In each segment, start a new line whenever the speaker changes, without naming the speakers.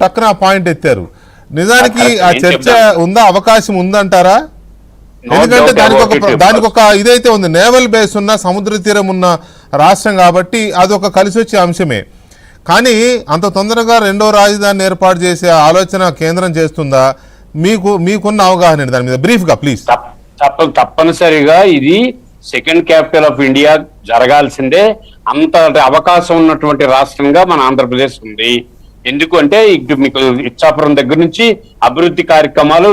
టక్కున పాయింట్ ఎత్తారు. నిజానికి ఆ చర్చ ఉందా, అవకాశం ఉందంటారా? ఎందుకంటే దానికి ఒక ఇదైతే ఉంది, నేవల్ బేస్ ఉన్న సముద్ర తీరం ఉన్న రాష్ట్రం కాబట్టి అదొక కలిసి వచ్చే అంశమే. కానీ అంత తొందరగా రెండో రాజధానిని ఏర్పాటు చేసే ఆలోచన కేంద్రం చేస్తుందా? మీకున్న అవగాహన దాని మీద బ్రీఫ్ గా ప్లీజ్.
తప్పనిసరిగా ఇది సెకండ్ క్యాపిటల్ ఆఫ్ ఇండియా జరగాల్సిందే. అంత అవకాశం ఉన్నటువంటి రాష్ట్రంగా మన ఆంధ్రప్రదేశ్ ఉంది. ఎందుకంటే ఇటు మీకు ఇచ్చాపురం దగ్గర నుంచి అభివృద్ధి కార్యక్రమాలు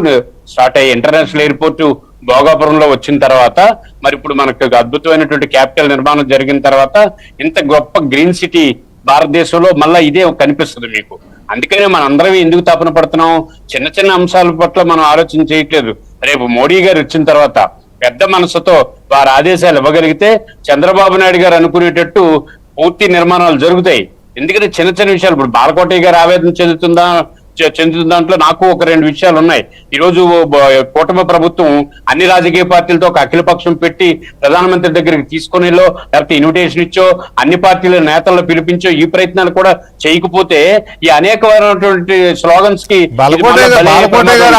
స్టార్ట్ అయ్యాయి. ఇంటర్నేషనల్ ఎయిర్పోర్ట్ భోగాపురంలో వచ్చిన తర్వాత, మరి ఇప్పుడు మనకు అద్భుతమైనటువంటి క్యాపిటల్ నిర్మాణం జరిగిన తర్వాత ఇంత గొప్ప గ్రీన్ సిటీ భారతదేశంలో మళ్ళా ఇదే కనిపిస్తుంది మీకు. అందుకనే మన అందరం ఎందుకు తపన పడుతున్నాం, చిన్న చిన్న అంశాల పట్ల మనం ఆలోచన చేయట్లేదు. రేపు మోడీ గారు వచ్చిన తర్వాత పెద్ద మనసుతో వారి ఆదేశాలు ఇవ్వగలిగితే చంద్రబాబు నాయుడు గారు అనుకునేటట్టు పూర్తి నిర్మాణాలు జరుగుతాయి. ఎందుకంటే చిన్న చిన్న విషయాలు, ఇప్పుడు బాలకోటయ్య గారు ఆవేదన చెందుతున్న దాంట్లో నాకు ఒక రెండు విషయాలు ఉన్నాయి. ఈ రోజు కూటమి ప్రభుత్వం అన్ని రాజకీయ పార్టీలతో ఒక అఖిలపక్షం పెట్టి ప్రధానమంత్రి దగ్గరికి తీసుకుని లేకపోతే ఇన్విటేషన్ ఇచ్చో అన్ని పార్టీల నేతలను పిలిపించో ఈ ప్రయత్నాలు కూడా చేయకపోతే ఈ అనేకమైనటువంటి స్లోగన్స్ కి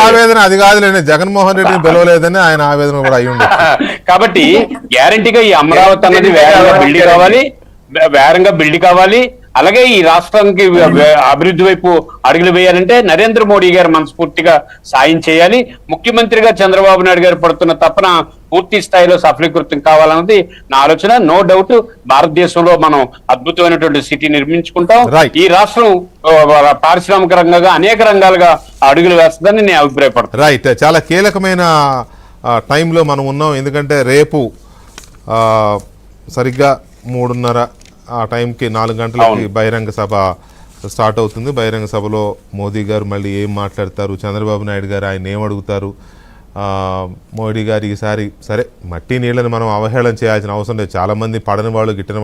ఆవేదన అది కాదులేండి, జగన్మోహన్ రెడ్డిని పిలవలేదని ఆయన ఆవేదన కూడా అయ్యి ఉంది.
కాబట్టి గ్యారంటీగా ఈ అమరావతి అనేది వేరంగా బిల్డ్ కావాలి. అలాగే ఈ రాష్ట్రానికి అభివృద్ధి వైపు అడుగులు వేయాలంటే నరేంద్ర మోడీ గారు మనస్ఫూర్తిగా సాయం చేయాలి. ముఖ్యమంత్రిగా చంద్రబాబు నాయుడు గారు పడుతున్న తపన పూర్తి స్థాయిలో సఫలీకృతం కావాలన్నది నా ఆలోచన. నో డౌట్ భారతదేశంలో మనం అద్భుతమైనటువంటి సిటీ నిర్మించుకుంటాం. ఈ రాష్ట్రం పారిశ్రామిక రంగంగా అనేక రంగాలుగా అడుగులు వేస్తుందని నేను అభిప్రాయపడతాను.
రైట్, చాలా కీలకమైన టైంలో మనం ఉన్నాం. ఎందుకంటే రేపు సరిగ్గా 3:30 ఆ టైంకి 4 గంటలకి బహిరంగ సభ స్టార్ట్ అవుతుంది. బహిరంగ సభలో మోదీ గారు మళ్ళీ ఏం మాట్లాడతారు, చంద్రబాబు నాయుడు గారు ఆయన ఏం అడుగుతారు, మోడీ గారు ఈసారి సరే మట్టి నీళ్ళని మనం అవహేళన చేయాల్సిన అవసరం లేదు. చాలామంది పడని వాళ్ళు గిట్టిన